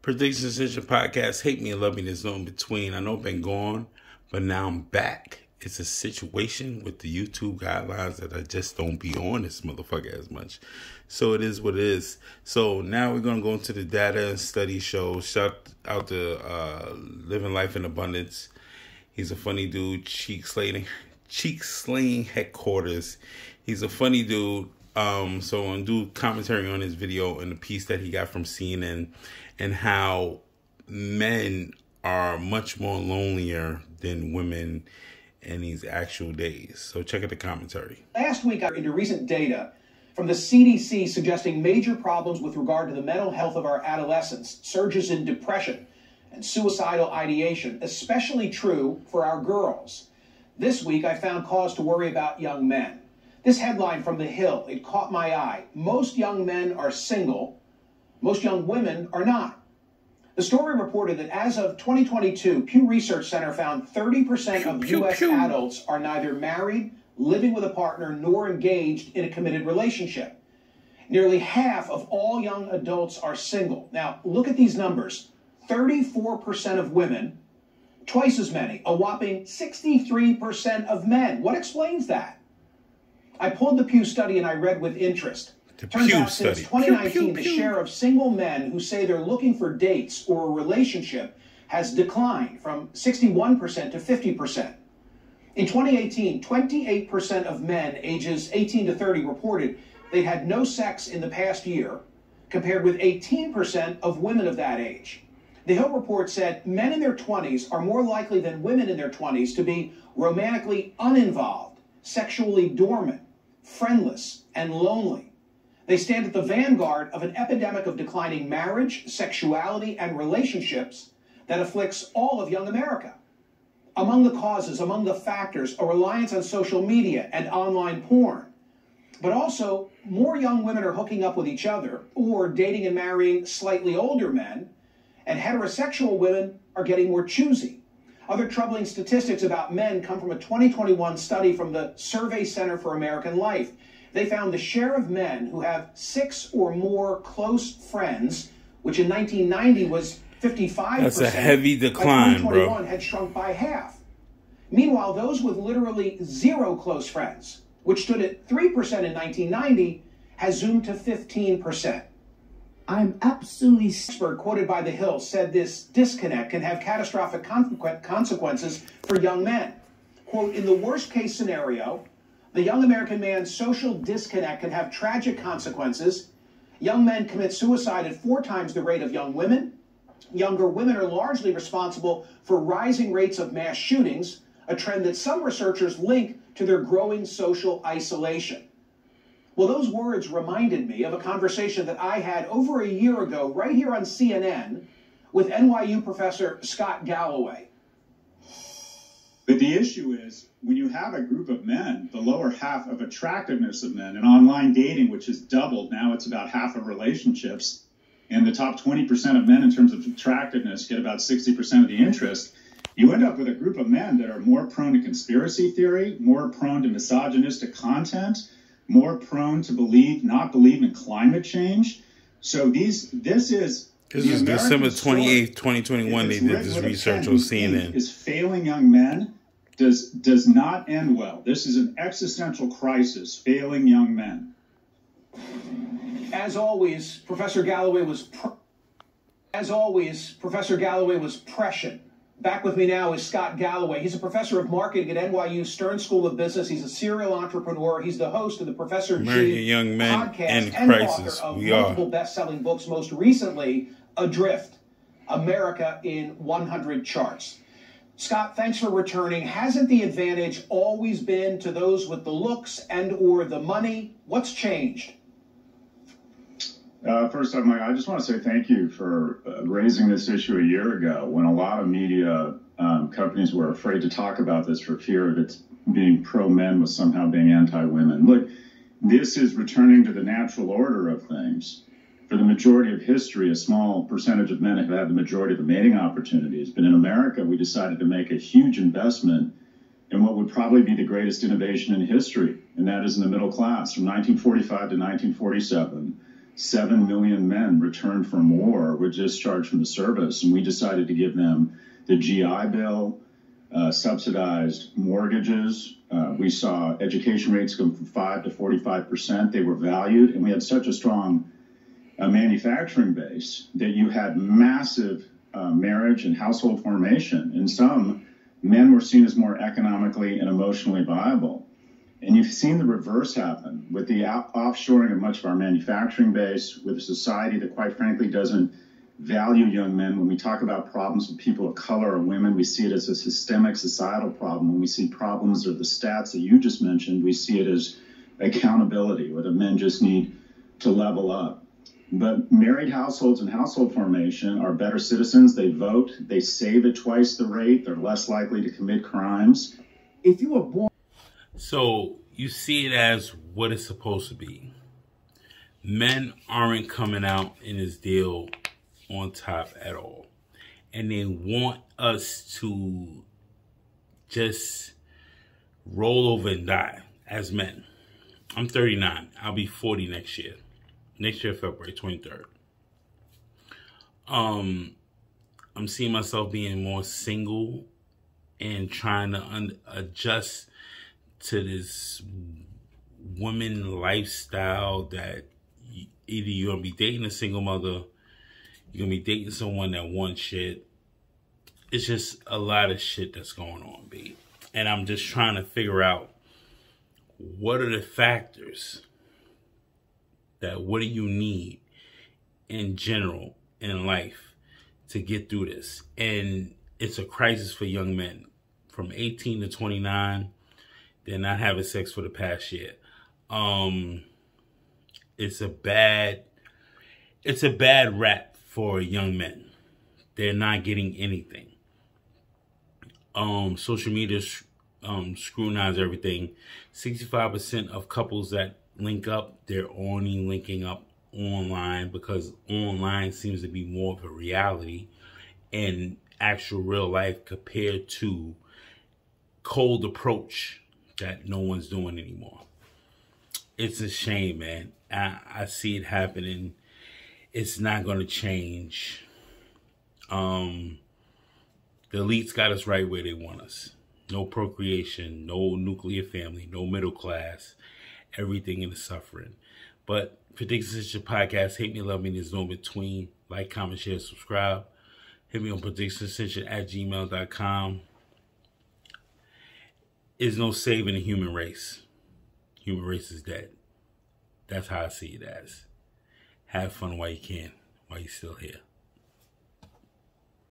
Prediction Session Podcast. Hate me and love me. There's no in between. I know I've been gone, but now I'm back. It's a situation with the YouTube guidelines that I just don't be on this motherfucker as much. So it is what it is. So now we're going to go into the data and study show. Shout out to Living Life in Abundance. He's a funny dude. Cheek slaying headquarters. He's a funny dude. So I'm going to do commentary on his video and the piece that he got from CNN and how men are much more lonelier than women in these actual days. So check out the commentary. Last week, I got into recent data from the CDC suggesting major problems with regard to the mental health of our adolescents, surges in depression and suicidal ideation, especially true for our girls. This week, I found cause to worry about young men. This headline from The Hill, it caught my eye. Most young men are single. Most young women are not. The story reported that as of 2022, Pew Research Center found 30% of U.S. adults are neither married, living with a partner, nor engaged in a committed relationship. Nearly half of all young adults are single. Now, look at these numbers. 34% of women, twice as many, a whopping 63% of men. What explains that? I pulled the Pew study and I read with interest. Turns out since 2019, the share of single men who say they're looking for dates or a relationship has declined from 61% to 50%. In 2018, 28% of men ages 18 to 30 reported they had no sex in the past year, compared with 18% of women of that age. The Hill report said men in their 20s are more likely than women in their 20s to be romantically uninvolved, sexually dormant, friendless, and lonely. They stand at the vanguard of an epidemic of declining marriage, sexuality, and relationships that afflicts all of young America. Among the causes, among the factors, a reliance on social media and online porn. But also, more young women are hooking up with each other or dating and marrying slightly older men, and heterosexual women are getting more choosy. Other troubling statistics about men come from a 2021 study from the Survey Center for American Life. They found the share of men who have 6 or more close friends, which in 1990 was 55%. That's a heavy decline, by 2021 had shrunk by half. Meanwhile, those with literally 0 close friends, which stood at 3% in 1990, has zoomed to 15%. I'm absolutely... Expert quoted by The Hill said this disconnect can have catastrophic consequences for young men. Quote, in the worst case scenario, the young American man's social disconnect can have tragic consequences. Young men commit suicide at 4 times the rate of young women. Younger women are largely responsible for rising rates of mass shootings, a trend that some researchers link to their growing social isolation. Well, those words reminded me of a conversation that I had over a year ago right here on CNN with NYU professor Scott Galloway. But the issue is, when you have a group of men, the lower half of attractiveness of men, and online dating, which has doubled, now it's about half of relationships, and the top 20% of men in terms of attractiveness get about 60% of the interest, you end up with a group of men that are more prone to conspiracy theory, more prone to misogynistic content, more prone to not believe in climate change. So this is December 28th, 2021. They did this research on CNN. Is failing young men does not end well. This is an existential crisis, failing young men. As always, Professor Galloway was prescient. Back with me now is Scott Galloway. He's a professor of marketing at NYU Stern School of Business. He's a serial entrepreneur. He's the host of the Professor G Young Men podcast in and Crisis. author of multiple best-selling books, most recently, Adrift, America in 100 Charts. Scott, thanks for returning. Hasn't the advantage always been to those with the looks and or the money? What's changed? First off, Mike, I just want to say thank you for raising this issue a year ago when a lot of media companies were afraid to talk about this for fear of it being pro-men was somehow being anti-women. Look, this is returning to the natural order of things. For the majority of history, a small percentage of men have had the majority of the mating opportunities. But in America, we decided to make a huge investment in what would probably be the greatest innovation in history, and that is in the middle class. From 1945 to 1947, 7 million men returned from war were discharged from the service, and we decided to give them the GI Bill, subsidized mortgages. We saw education rates go from 5 to 45%. They were valued, and we had such a strong manufacturing base that you had massive marriage and household formation. And some men were seen as more economically and emotionally viable. And you've seen the reverse happen with the offshoring of much of our manufacturing base, with a society that, quite frankly, doesn't value young men. When we talk about problems with people of color or women, we see it as a systemic societal problem. When we see problems or the stats that you just mentioned, we see it as accountability, where the men just need to level up. But married households and household formation are better citizens. They vote. They save at twice the rate. They're less likely to commit crimes. If you were born... So you see it as what it's supposed to be. Men aren't coming out in this deal on top at all. And they want us to just roll over and die as men. I'm 39. I'll be 40 next year. Next year, February 23rd. I'm seeing myself being more single and trying to adjust to this woman lifestyle that either you're going to be dating a single mother, you're going to be dating someone that wants shit. It's just a lot of shit that's going on, B. And I'm just trying to figure out what are the factors what do you need in general in life to get through this. And it's a crisis for young men from 18 to 29. They're not having sex for the past year. It's a bad rap for young men. They're not getting anything. Social media scrutinize everything. 65% of couples that link up, they're only linking up online because online seems to be more of a reality in actual real life compared to cold approach that no one's doing anymore. It's a shame, man. I see it happening. It's not going to change. The elites got us right where they want us. No procreation, no nuclear family, no middle class. Everything in the suffering. But for Predictions Podcast, hate me, love me, there's no between. Like, comment, share, subscribe. Hit me on predictionscension@gmail.com. There's no saving the human race. Human race is dead. That's how I see it as. Have fun while you can, while you're still here.